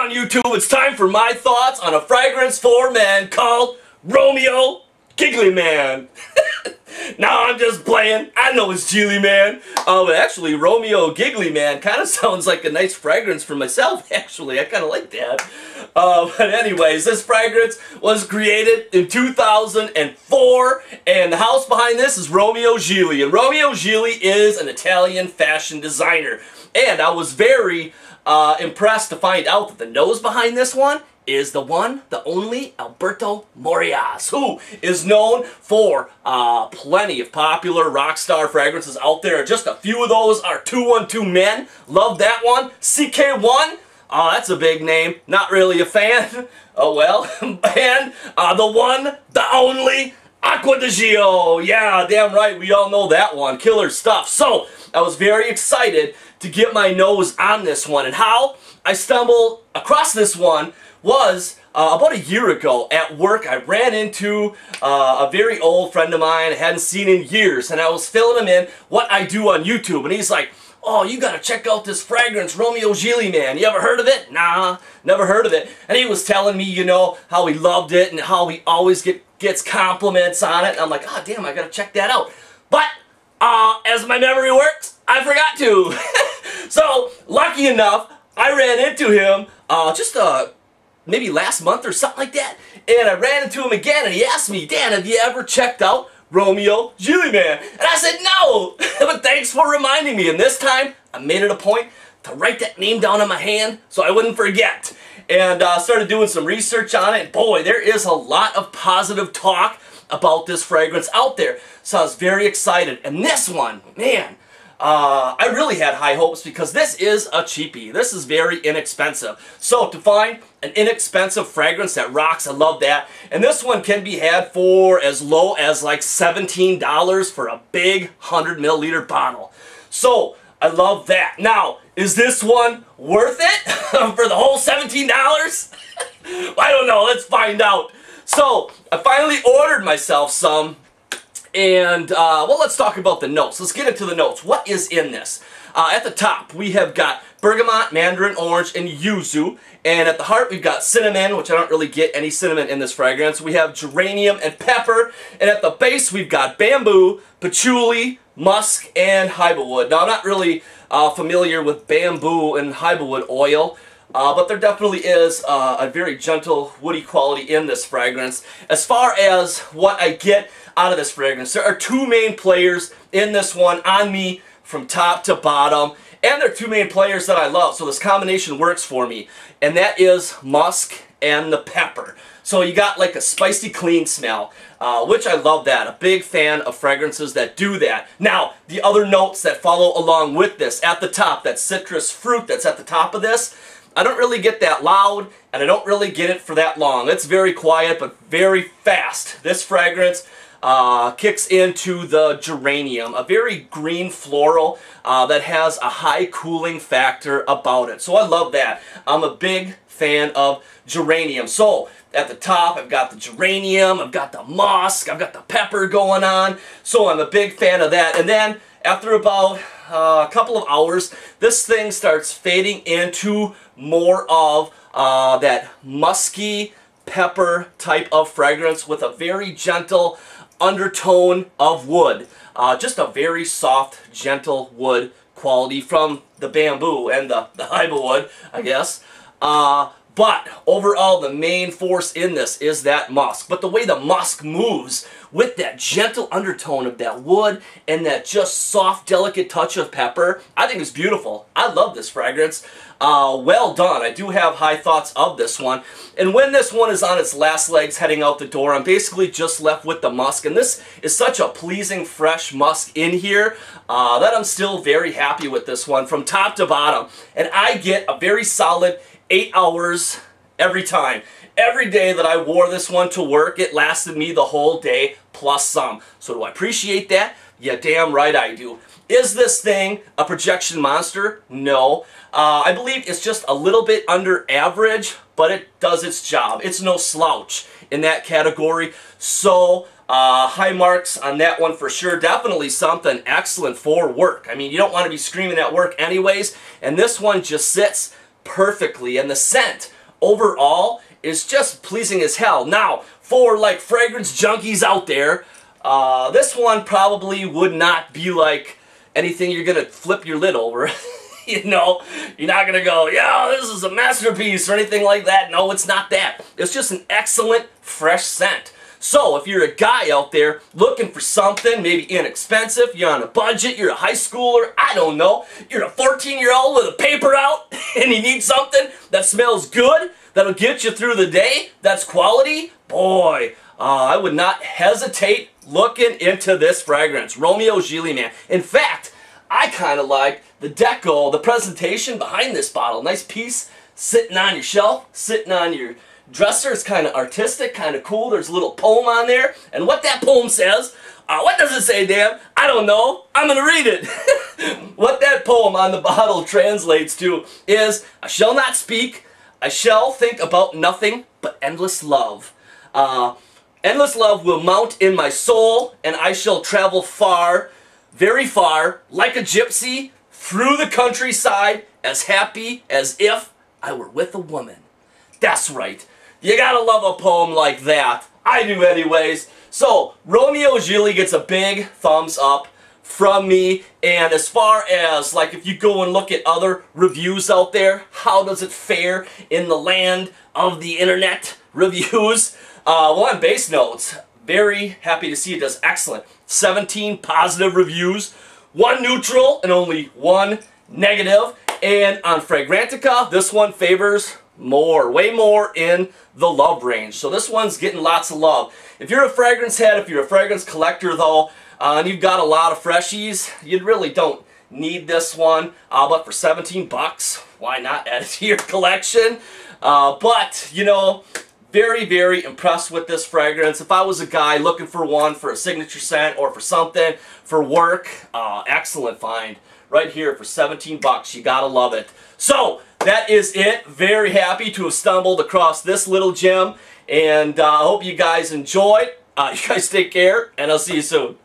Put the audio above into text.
on YouTube? It's time for my thoughts on a fragrance for men called Romeo Gigli Man. No, I'm just playing. I know it's Gigli Man. But actually, Romeo Gigli Man kind of sounds like a nice fragrance for myself, actually. I kind of like that. But anyways, this fragrance was created in 2004, and the house behind this is Romeo Gigli. And Romeo Gigli is an Italian fashion designer. And I was very impressed to find out that the nose behind this one is the one, the only Alberto Morillas, who is known for plenty of popular rock star fragrances out there. Just a few of those are 212 Men. Love that one. CK1. Oh, that's a big name. Not really a fan. Oh well. And the one, the only Acqua di Gio. Yeah, damn right. We all know that one. Killer stuff. So, I was very excited to get my nose on this one. And how I stumbled across this one was about a year ago at work. I ran into a very old friend of mine I hadn't seen in years, and I was filling him in what I do on YouTube, and he's like, "Oh, you gotta check out this fragrance, Romeo Gigli Man. You ever heard of it?" Nah, never heard of it. And he was telling me, you know, how he loved it and how he always gets compliments on it. And I'm like, oh damn, I gotta check that out. But as my memory works, I forgot to. So lucky enough, I ran into him just maybe last month or something like that, and I ran into him again, and he asked me, "Dan, have you ever checked out Romeo Gigli Man?" And I said, "No," but thanks for reminding me, and this time, I made it a point to write that name down on my hand so I wouldn't forget, and started doing some research on it, and boy, there is a lot of positive talk about this fragrance out there, so I was very excited, and this one, man, I really had high hopes because this is a cheapie. This is very inexpensive. So to find an inexpensive fragrance that rocks, I love that. And this one can be had for as low as like $17 for a big 100 milliliter bottle. So I love that. Now, is this one worth it for the whole $17? I don't know. Let's find out. So I finally ordered myself some. And, well, let's talk about the notes. Let's get into the notes. What is in this? At the top, we have got bergamot, mandarin orange, and yuzu. And at the heart, we've got cinnamon, which I don't really get any cinnamon in this fragrance. We have geranium and pepper. And at the base, we've got bamboo, patchouli, musk, and hybawood. Now, I'm not really familiar with bamboo and hybawood oil. But there definitely is a very gentle, woody quality in this fragrance. As far as what I get out of this fragrance, there are two main players in this one on me from top to bottom. And there are two main players that I love, so this combination works for me. And that is musk and the pepper. So you got like a spicy, clean smell, which I love that. A big fan of fragrances that do that. Now, the other notes that follow along with this, at the top, that citrus fruit that's at the top of this, I don't really get that loud, and I don't really get it for that long. It's very quiet, but very fast. This fragrance kicks into the geranium, a very green floral that has a high cooling factor about it. So I love that. I'm a big fan of geranium. So at the top, I've got the geranium, I've got the musk, I've got the pepper going on. So I'm a big fan of that. And then after about a couple of hours, this thing starts fading into more of that musky pepper type of fragrance with a very gentle undertone of wood. Just a very soft, gentle wood quality from the bamboo and the hybawood, I guess. But overall, the main force in this is that musk. But the way the musk moves with that gentle undertone of that wood and that just soft, delicate touch of pepper, I think is beautiful. I love this fragrance. Well done. I do have high thoughts of this one. And when this one is on its last legs heading out the door, I'm basically just left with the musk. And this is such a pleasing, fresh musk in here that I'm still very happy with this one from top to bottom. And I get a very solid 8 hours every time. Every day that I wore this one to work, it lasted me the whole day plus some. So do I appreciate that? Yeah, damn right I do. Is this thing a projection monster? No. I believe it's just a little bit under average, but it does its job. It's no slouch in that category. So, high marks on that one for sure. Definitely something excellent for work. I mean, you don't want to be screaming at work anyways, and this one just sits perfectly, and the scent overall is just pleasing as hell. Now, for like fragrance junkies out there, this one probably would not be like anything you're gonna flip your lid over. You know, you're not gonna go, yeah, this is a masterpiece or anything like that. No, it's not that. It's just an excellent fresh scent. So if you're a guy out there looking for something maybe inexpensive, you're on a budget, you're a high schooler, I don't know, you're a 14-year-old with a paper out and you need something that smells good, that'll get you through the day, that's quality, boy, I would not hesitate looking into this fragrance, Romeo Gigli Man. In fact, I kind of like the deco, the presentation behind this bottle. Nice piece sitting on your shelf, sitting on your dresser. It's kind of artistic, kind of cool. There's a little poem on there. And what that poem says, what does it say, Dan? I don't know. I'm going to read it. What that poem on the bottle translates to is, I shall not speak, I shall think about nothing but endless love. Endless love will mount in my soul, and I shall travel far, very far, like a gypsy, through the countryside, as happy as if I were with a woman. That's right. You gotta love a poem like that. I do anyways. So, Romeo Gigli gets a big thumbs up from me. And as far as, like, if you go and look at other reviews out there, how does it fare in the land of the internet reviews? Well, on base notes, very happy to see it does excellent. 17 positive reviews, 1 neutral, and only 1 negative. And on Fragrantica, this one favors more, way more in the love range. So this one's getting lots of love. If you're a fragrance head, if you're a fragrance collector though, and you've got a lot of freshies, you really don't need this one. But for 17 bucks, why not add it to your collection? But, you know, very, very impressed with this fragrance. If I was a guy looking for one for a signature scent or for something for work, excellent find. Right here for 17 bucks. You gotta love it. So, that is it. Very happy to have stumbled across this little gem. And I hope you guys enjoyed. You guys take care, and I'll see you soon.